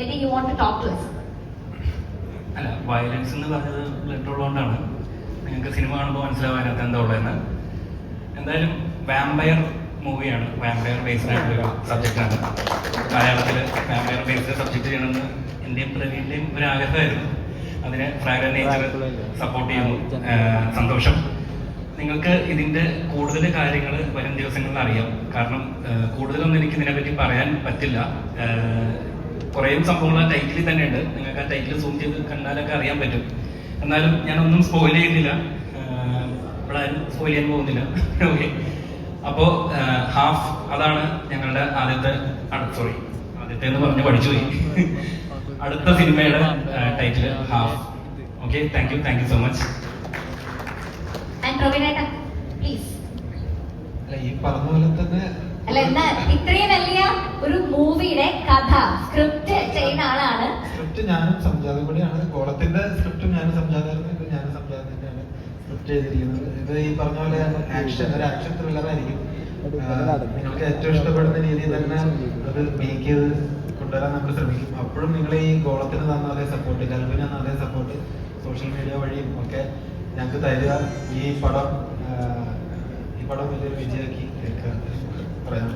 anything you want to talk to us? അല്ല, violence എന്ന് പറഞ്ഞത് ബ്ലഡ് ഉള്ളതുകൊണ്ടാണ് നിങ്ങൾക്ക് സിനിമ കാണുമ്പോൾ മനസ്സിലാവാനകത്ത് എന്താ ഉള്ളതെന്ന്. എന്തായാലും വാമ്പയർ മൂവിയാണ്, വാമ്പയർ ബേസ്ഡ് ആയിട്ടുള്ള സബ്ജക്റ്റാണ്. മലയാളത്തിൽ വാമ്പയർ ബേസ്ഡ് സബ്ജക്റ്റ് ചെയ്യണമെന്ന് എൻ്റെയും പ്രവീണിൻ്റെയും ഒരു ആഗ്രഹമായിരുന്നു. അതിന് ഫ്രാഗ്രൻ നേച്ചർ സപ്പോർട്ട് ചെയ്യുന്നു. സന്തോഷം. നിങ്ങൾക്ക് ഇതിൻ്റെ കൂടുതൽ കാര്യങ്ങൾ വരും ദിവസങ്ങളിൽ അറിയാം. കാരണം കൂടുതലൊന്നും എനിക്ക് ഇതിനെപ്പറ്റി പറയാൻ പറ്റില്ല. കുറേ സംഭവങ്ങൾ ആ ടൈറ്റിൽ തന്നെയുണ്ട്. നിങ്ങൾക്ക് ആ ടൈറ്റിൽ സൂം ചെയ്ത് കണ്ടാലൊക്കെ അറിയാൻ പറ്റും. എന്നാലും ഞാനൊന്നും സ്പോയിൽ ചെയ്യുന്നില്ല, ഇവിടെ ആരും സ്പോയിൽ ചെയ്യാൻ പോകുന്നില്ല. ഓക്കെ, അപ്പോൾ ഹാഫ് അതാണ് ഞങ്ങളുടെ ആദ്യത്തെ എന്ന് പറഞ്ഞ് പഠിച്ചുപോയി. അടുത്ത സിനിമയുടെ title half. Okay, thank you so much. ഈ പറഞ്ഞ പോലെ തന്നെ അല്ല, എന്താ ഇത്രയും വലിയ ഒരു മൂവിയുടെ കഥ സ്ക്രിപ്റ്റ് ചെയ്യുന്ന ആളാണ്. സ്ക്രിപ്റ്റ് ഞാനും സംജാതം കൂടിയാണ്. ഗോളത്തിന്റെ സ്ക്രിപ്റ്റും ഞാനും സംജാതായിരുന്നു. ഇത് ഞാനും സംജാതം തന്നെയാണ് സ്ക്രിപ്റ്റ് ചെയ്തിരിക്കുന്നത്. ഇത് ഈ പറഞ്ഞ പോലെ ഒരു ആക്ഷൻ ത്രില്ലറായിരിക്കും. നിങ്ങൾക്ക് ഏറ്റവും ഇഷ്ടപ്പെടുന്ന രീതിയിൽ തന്നെ അത് മേക്ക് ചെയ്ത് കൊണ്ടുവരാൻ നമ്മൾ ശ്രമിക്കും. അപ്പോഴും നിങ്ങൾ ഈ ഗോളത്തിന് തന്ന അതേ സപ്പോർട്ട്, കൽബിന് തന്ന അതേ സപ്പോർട്ട് സോഷ്യൽ മീഡിയ വഴിയും ഒക്കെ ഞങ്ങൾക്ക് തരിക. ഈ പടം വലിയൊരു വിജയമാക്കി പറയാം.